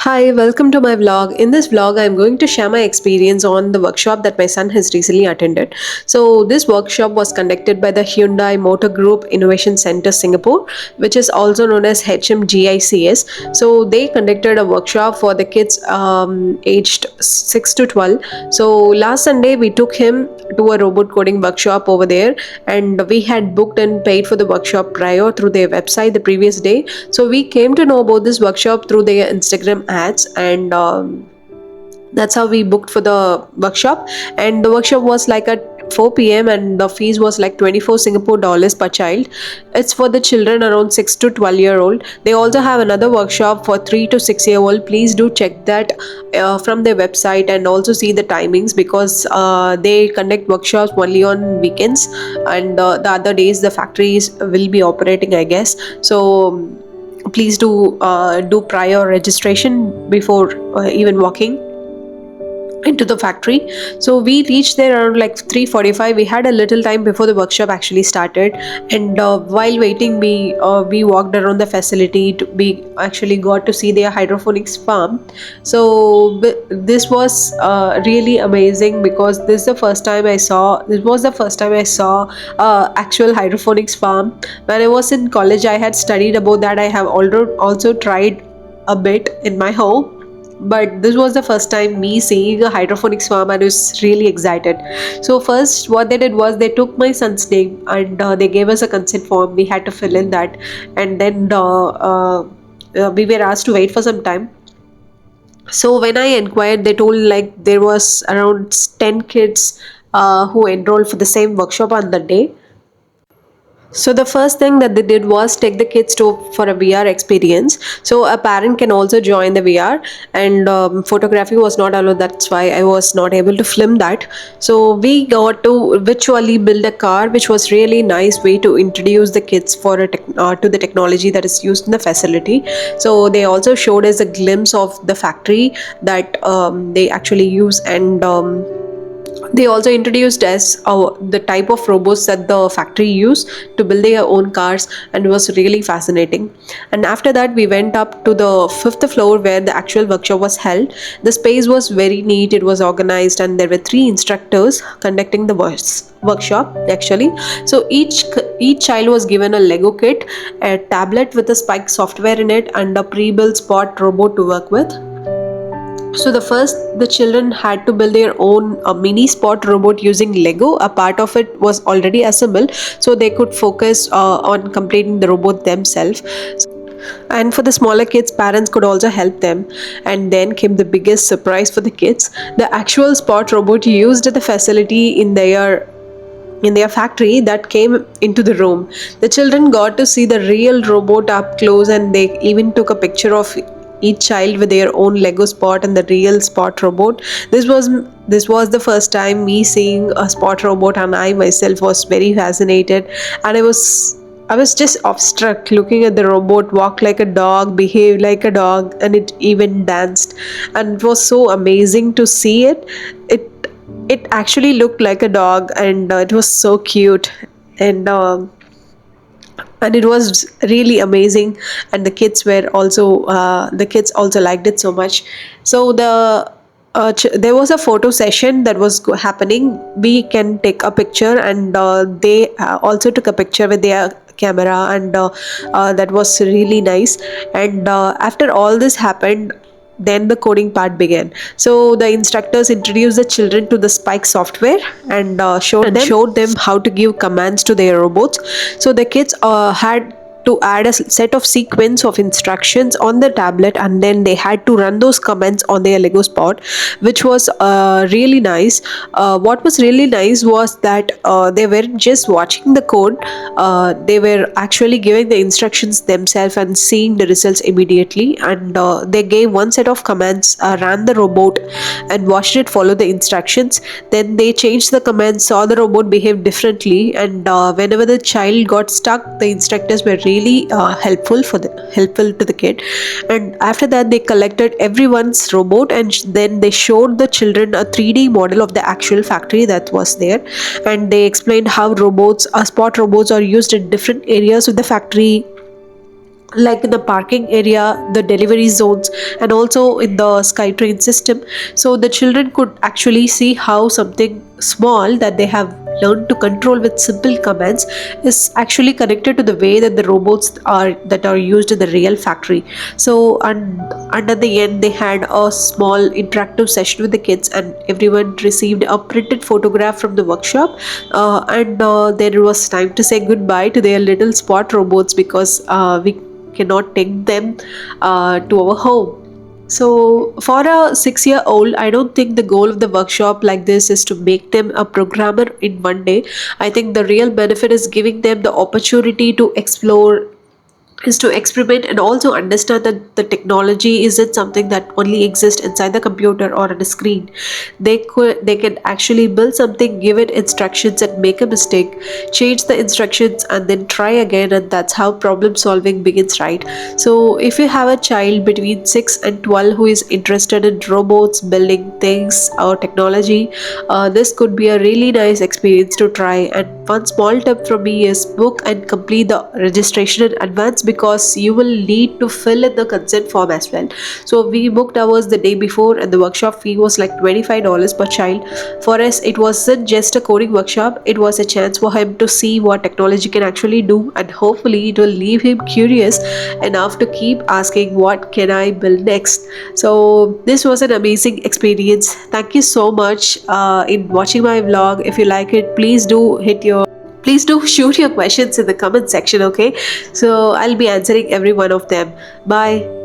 Hi, welcome to my vlog. In this vlog, I'm going to share my experience on the workshop that my son has recently attended. So, this workshop was conducted by the Hyundai Motor Group Innovation Center Singapore, which is also known as HMGICS. So, they conducted a workshop for the kids aged 6 to 12. So, last Sunday, we took him to a robot coding workshop over there, and we had booked and paid for the workshop prior through their website the previous day. So we came to know about this workshop through their Instagram ads, and that's how we booked for the workshop. And the workshop was like at 4 p.m. and the fees was like 24 Singapore dollars per child. It's for the children around 6 to 12-year old. They also have another workshop for 3 to 6-year old. Please do check that from their website and also see the timings, because they conduct workshops only on weekends, and the other days the factories will be operating, I guess. So please do prior registration before even walking into the factory. So we reached there around like 3:45. We had a little time before the workshop actually started, and while waiting we walked around the facility. We actually got to see their hydroponics farm. So this was really amazing, because this was the first time I saw actual hydroponics farm. When I was in college, I had studied about that. I have also tried a bit in my home, but this was the first time me seeing a hydroponics farm, and I was really excited. So first what they did was they took my son's name, and they gave us a consent form. We had to fill in that, and then we were asked to wait for some time. So when I inquired, they told like there was around 10 kids who enrolled for the same workshop on the day. So the first thing that they did was take the kids to for a VR experience. So a parent can also join the VR, and photography was not allowed. That's why I was not able to film that. So we got to virtually build a car, which was really nice way to introduce the kids to the technology that is used in the facility. So they also showed us a glimpse of the factory that they actually use, and they also introduced us the type of robots that the factory use to build their own cars, and it was really fascinating. And after that, we went up to the fifth floor where the actual workshop was held. The space was very neat, it was organized, and there were three instructors conducting the workshop actually. So each child was given a Lego kit, a tablet with a Spike software in it, and a pre-built spot robot to work with. So the children had to build their own mini spot robot using Lego. A part of it was already assembled, so they could focus on completing the robot themselves. And for the smaller kids, parents could also help them. And then came the biggest surprise for the kids: the actual spot robot used at the facility in their factory that came into the room. The children got to see the real robot up close, and they even took a picture of each child with their own Lego spot and the real spot robot. This was the first time me seeing a spot robot, and I myself was very fascinated, and I was just awestruck looking at the robot walk like a dog, behave like a dog, and it even danced. And it was so amazing to see it. It actually looked like a dog, and it was so cute. And it was really amazing, and the kids also liked it so much. So there was a photo session that was happening. We can take a picture, and they also took a picture with their camera, and that was really nice. And after all this happened, then the coding part began. So the instructors introduced the children to the Spike software, and showed them how to give commands to their robots. So the kids had to add a set of sequence of instructions on the tablet, and then they had to run those commands on their Lego spot, which was really nice. What was really nice was that they weren't just watching the code, they were actually giving the instructions themselves and seeing the results immediately. And they gave one set of commands, ran the robot, and watched it follow the instructions. Then they changed the commands, saw the robot behave differently, and whenever the child got stuck, the instructors were really helpful to the kid. And after that, they collected everyone's robot, and then they showed the children a 3D model of the actual factory that was there. And they explained how spot robots are used in different areas of the factory, like in the parking area, the delivery zones, and also in the SkyTrain system. So the children could actually see how something small that they have learned to control with simple commands is actually connected to the way that the robots are used in the real factory. So and at the end they had a small interactive session with the kids, and everyone received a printed photograph from the workshop. And then it was time to say goodbye to their little spot robots, because we cannot take them to our home. So, for a 6 year old, I don't think the goal of the workshop like this is to make them a programmer in one day. I think the real benefit is giving them the opportunity to explore, is to experiment, and also understand that the technology isn't something that only exists inside the computer or on a screen. They can actually build something, give it instructions and make a mistake, change the instructions and then try again, and that's how problem solving begins, right? So if you have a child between 6 and 12 who is interested in robots, building things or technology, this could be a really nice experience to try. And one small tip from me is book and complete the registration in advance, because you will need to fill in the consent form as well. So we booked ours the day before, and the workshop fee was like $25 per child. For us, it wasn't just a coding workshop, it was a chance for him to see what technology can actually do, and hopefully it will leave him curious enough to keep asking, what can I build next? So this was an amazing experience. Thank you so much in watching my vlog. If you like it, please do shoot your questions in the comment section, okay? So I'll be answering every one of them. Bye.